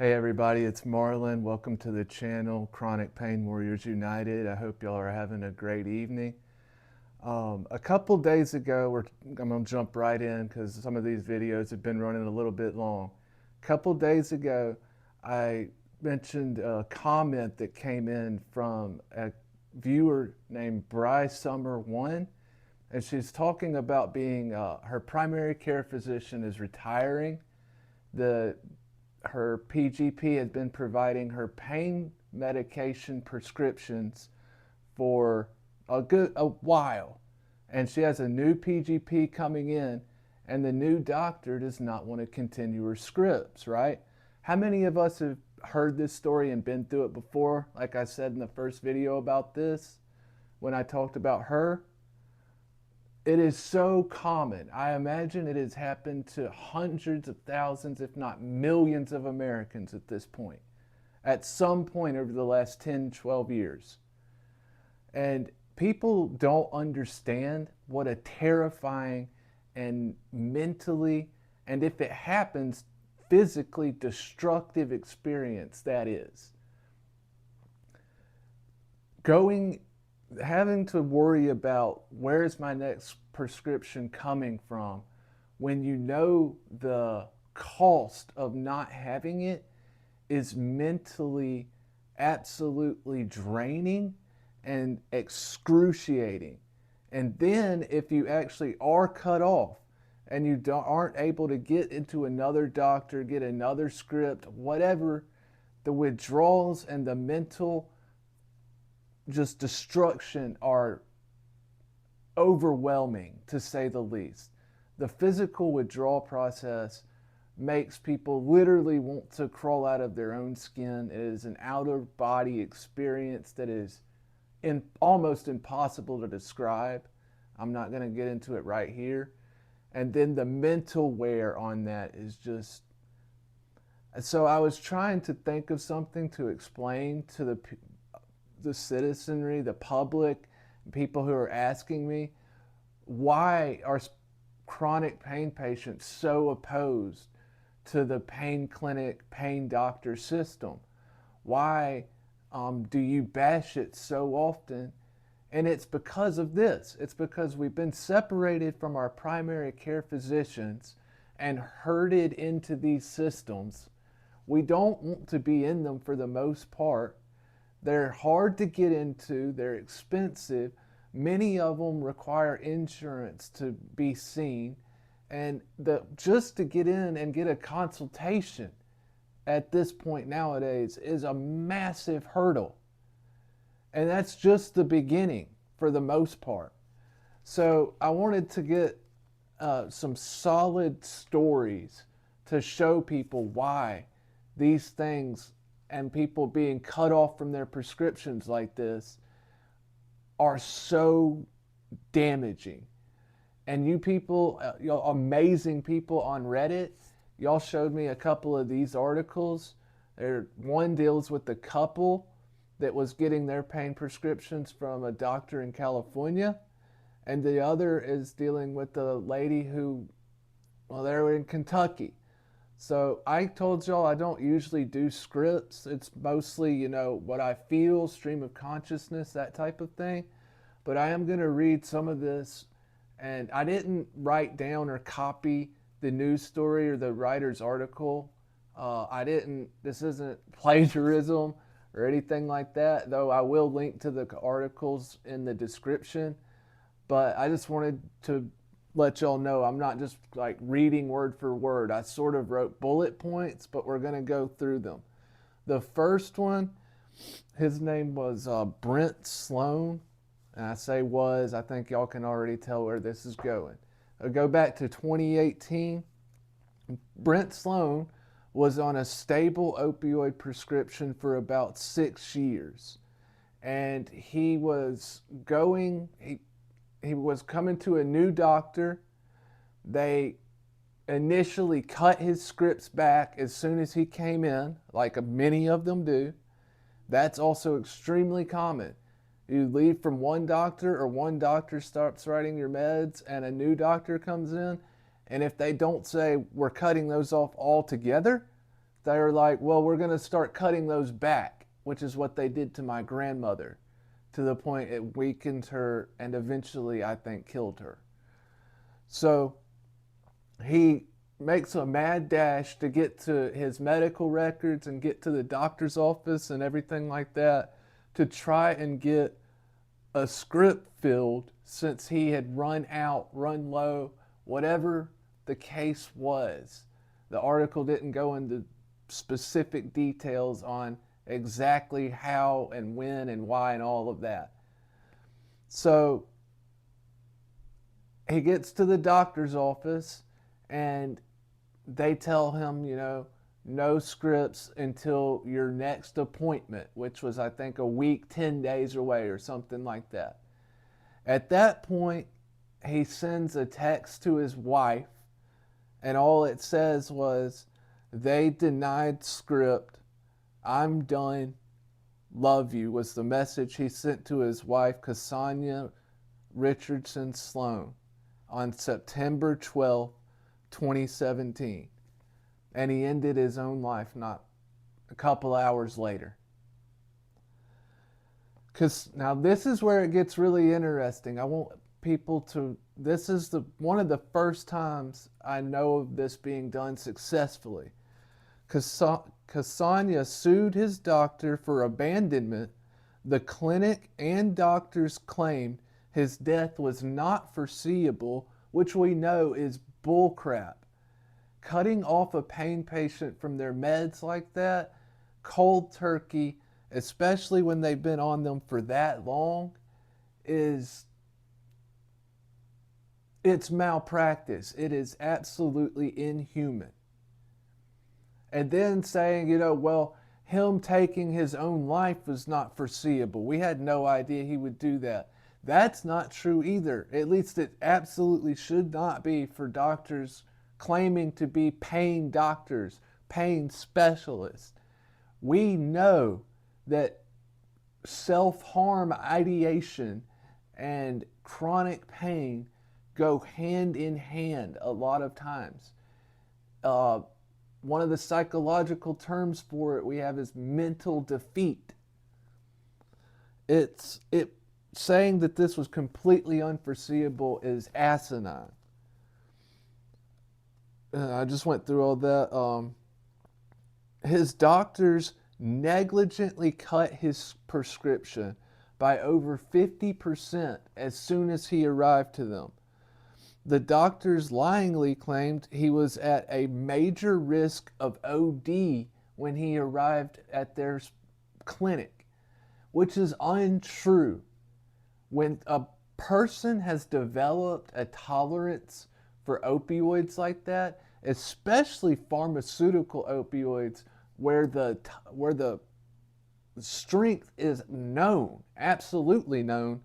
Hey everybody, it's Marlon. Welcome to the channel, Chronic Pain Warriors United. I hope y'all are having a great evening. A couple days ago, I'm going to jump right in because some of these videos have been running a little bit long. A couple days ago, I mentioned a comment that came in from a viewer named Bryce Summer 1, and she's talking about being her primary care physician is retiring. Her PGP has been providing her pain medication prescriptions for a while, and she has a new PGP coming in, and the new doctor does not want to continue her scripts, right? How many of us have heard this story and been through it before? Like I said in the first video about this, when I talked about her, it is so common. I imagine it has happened to hundreds of thousands, if not millions of Americans at this point, at some point over the last 10, 12 years. And people don't understand what a terrifying and mentally, and if it happens, physically destructive experience that is. Having to worry about where's my next prescription coming from when you know the cost of not having it is mentally absolutely draining and excruciating. And then if you actually are cut off and you aren't able to get into another doctor, get another script, whatever, the withdrawals and the mental just destruction are overwhelming, to say the least. The physical withdrawal process makes people literally want to crawl out of their own skin. It is an out-of-body experience that is almost impossible to describe. I'm not going to get into it right here. And then the mental wear on that is just... So I was trying to think of something to explain to the citizenry, the public, people who are asking me, why are chronic pain patients so opposed to the pain clinic, pain doctor system? Why do you bash it so often? And it's because of this. It's because we've been separated from our primary care physicians and herded into these systems. We don't want to be in them for the most part. They're hard to get into, they're expensive. Many of them require insurance to be seen. And just to get in and get a consultation at this point nowadays is a massive hurdle. And that's just the beginning for the most part. So I wanted to get some solid stories to show people why these things and people being cut off from their prescriptions like this are so damaging. And you people, y'all amazing people on Reddit, y'all showed me a couple of these articles. One deals with the couple that was getting their pain prescriptions from a doctor in California, and the other is dealing with the lady who, well, they were in Kentucky. So I told y'all I don't usually do scripts. It's mostly, what I feel, stream of consciousness, that type of thing. But I am going to read some of this. And I didn't write down or copy the news story or the writer's article. This isn't plagiarism or anything like that, though I will link to the articles in the description. But I just wanted to let y'all know I'm not just like reading word for word. I sort of wrote bullet points, but we're going to go through them. The first one, his name was Brent Sloan. And I say was, I think y'all can already tell where this is going. I'll go back to 2018. Brent Sloan was on a stable opioid prescription for about 6 years. And he was coming to a new doctor. They initially cut his scripts back as soon as he came in, like many of them do. That's also extremely common. You leave from one doctor, or one doctor starts writing your meds and a new doctor comes in, and if they don't say we're cutting those off altogether, they were like, well, we're going to start cutting those back, which is what they did to my grandmother, to the point it weakened her and eventually, I think, killed her. So he makes a mad dash to get to his medical records and get to the doctor's office and everything like that to try and get a script filled, since he had run out, run low, whatever the case was. The article didn't go into specific details on exactly how and when and why and all of that. So he gets to the doctor's office and they tell him, no scripts until your next appointment, which was, I think, a week, 10 days away or something like that. At that point, he sends a text to his wife, and all it says was, they denied script, I'm done, love you, was the message he sent to his wife, Cassandra Richardson Sloan, on September 12th, 2017. And he ended his own life not a couple hours later. Because now this is where it gets really interesting. I want people to, this is one of the first times I know of this being done successfully. Cassandra sued his doctor for abandonment. The clinic and doctors claimed his death was not foreseeable, which we know is bullcrap. Cutting off a pain patient from their meds like that, cold turkey, especially when they've been on them for that long, it's malpractice. It is absolutely inhuman. And then saying, well, him taking his own life was not foreseeable. We had no idea he would do that. That's not true either. At least it absolutely should not be for doctors claiming to be pain doctors, pain specialists. We know that self-harm ideation and chronic pain go hand in hand a lot of times. One of the psychological terms for it we have is mental defeat. Saying that this was completely unforeseeable is asinine. I just went through all that. His doctors negligently cut his prescription by over 50% as soon as he arrived to them. The doctors lyingly claimed he was at a major risk of OD when he arrived at their clinic, which is untrue. When a person has developed a tolerance for opioids like that, especially pharmaceutical opioids, where the strength is known, absolutely known,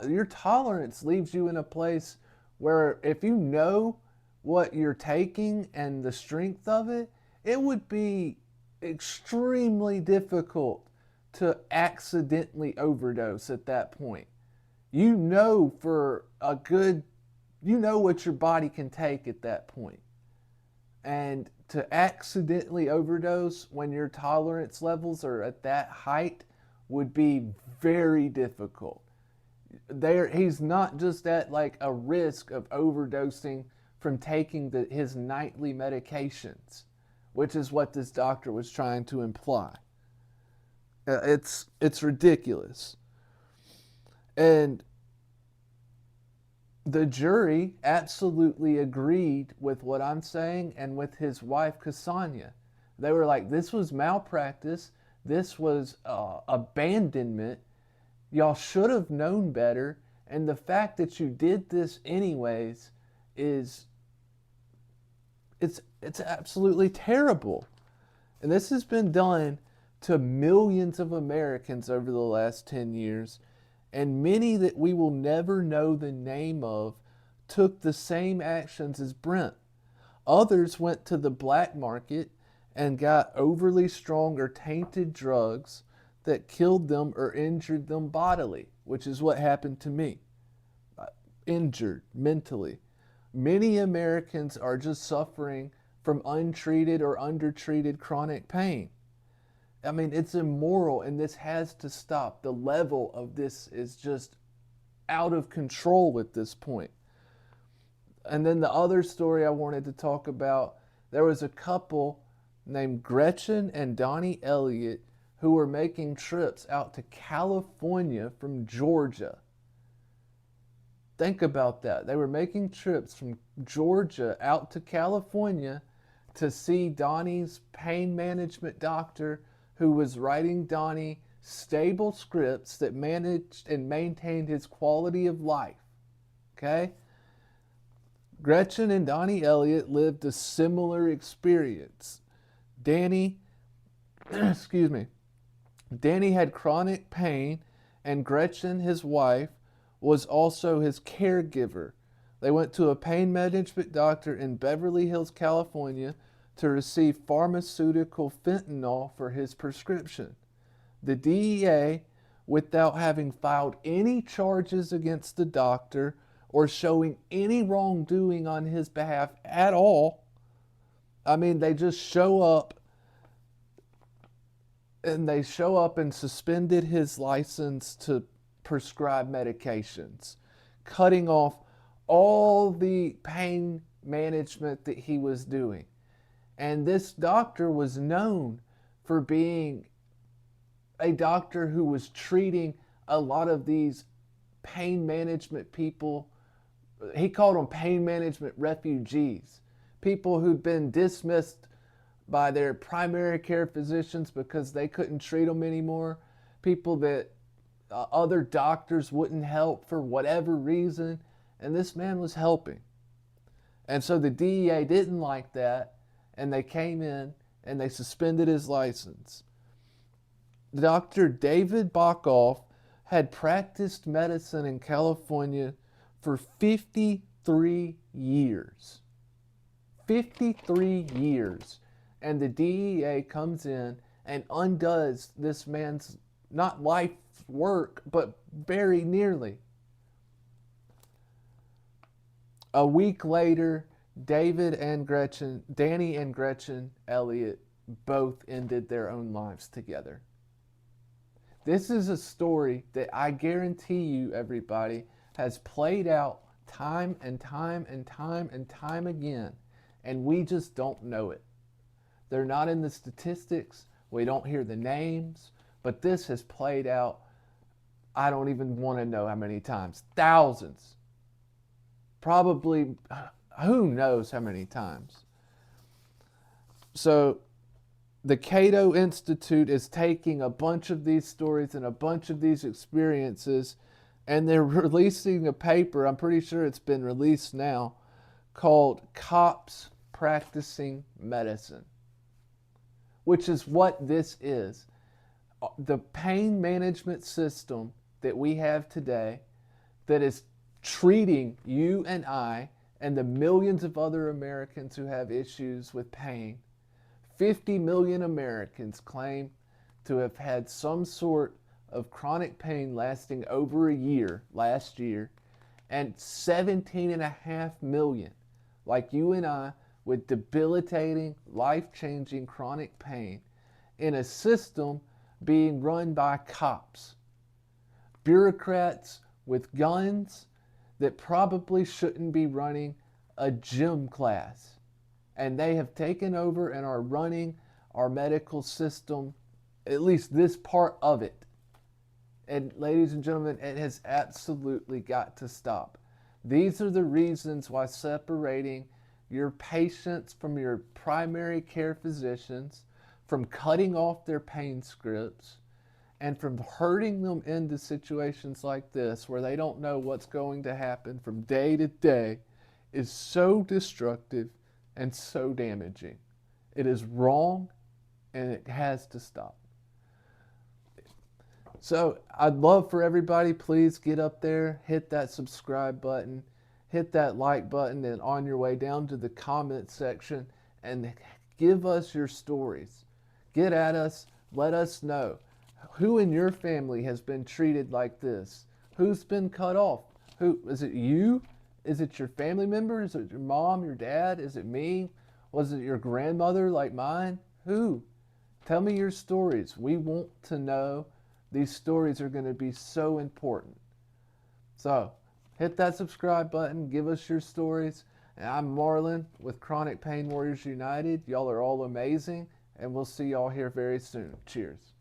your tolerance leaves you in a place where if you know what you're taking and the strength of it, it would be extremely difficult to accidentally overdose at that point. You know what your body can take at that point. And to accidentally overdose when your tolerance levels are at that height would be very difficult. He's not just at like a risk of overdosing from taking his nightly medications, which is what this doctor was trying to imply. It's ridiculous. And the jury absolutely agreed with what I'm saying and with his wife, Cassandra. They were like, this was malpractice. This was abandonment. Y'all should have known better. And the fact that you did this anyways it's absolutely terrible. And this has been done to millions of Americans over the last 10 years. And many that we will never know the name of took the same actions as Brent. Others went to the black market and got overly strong or tainted drugs that killed them or injured them bodily, which is what happened to me. Injured mentally. Many Americans are just suffering from untreated or undertreated chronic pain. I mean, it's immoral, and this has to stop. The level of this is just out of control at this point. And then the other story I wanted to talk about, there was a couple named Gretchen and Donnie Elliott who were making trips out to California from Georgia. Think about that. They were making trips from Georgia out to California to see Donnie's pain management doctor, who was writing Donnie stable scripts that managed and maintained his quality of life. Okay? Gretchen and Donnie Elliott lived a similar experience. Danny, excuse me, Danny had chronic pain, and Gretchen, his wife, was also his caregiver. They went to a pain management doctor in Beverly Hills, California, to receive pharmaceutical fentanyl for his prescription. The DEA, without having filed any charges against the doctor or showing any wrongdoing on his behalf at all, I mean, they just show up and suspended his license to prescribe medications, cutting off all the pain management that he was doing. And this doctor was known for being a doctor who was treating a lot of these pain management people. He called them pain management refugees, people who'd been dismissed by their primary care physicians because they couldn't treat them anymore, people that other doctors wouldn't help for whatever reason, and this man was helping. And so the DEA didn't like that, and they came in and they suspended his license. Dr. David Bockoff had practiced medicine in California for 53 years. 53 years. And the DEA comes in and undoes this man's, not life's work, but very nearly. A week later, Danny and Gretchen Elliott both ended their own lives together. This is a story that I guarantee you, everybody, has played out time and time and time and time again, and we just don't know it. They're not in the statistics. We don't hear the names, but this has played out, I don't even want to know how many times. Thousands. Probably, who knows how many times. So the Cato Institute is taking a bunch of these stories and a bunch of these experiences, and they're releasing a paper, I'm pretty sure it's been released now, called Cops Practicing Medicine, which is what this is. The pain management system that we have today that is treating you and I and the millions of other Americans who have issues with pain. 50 million Americans claim to have had some sort of chronic pain lasting over a year last year, and 17.5 million, like you and I, with debilitating, life-changing chronic pain in a system being run by cops, bureaucrats with guns that probably shouldn't be running a gym class. And they have taken over and are running our medical system, at least this part of it. And ladies and gentlemen, it has absolutely got to stop. These are the reasons why separating your patients from your primary care physicians, from cutting off their pain scripts, and from hurting them into situations like this where they don't know what's going to happen from day to day is so destructive and so damaging. It is wrong, and it has to stop. So I'd love for everybody, please get up there, hit that subscribe button, hit that like button, and on your way down to the comment section and give us your stories. Get at us, let us know. Who in your family has been treated like this? Who's been cut off? Who is it? You? Is it your family member? Is it your mom, your dad? Is it me? Was it your grandmother like mine? Who? Tell me your stories. We want to know. These stories are going to be so important. So, hit that subscribe button. Give us your stories. And I'm Marlon with Chronic Pain Warriors United. Y'all are all amazing. And we'll see y'all here very soon. Cheers.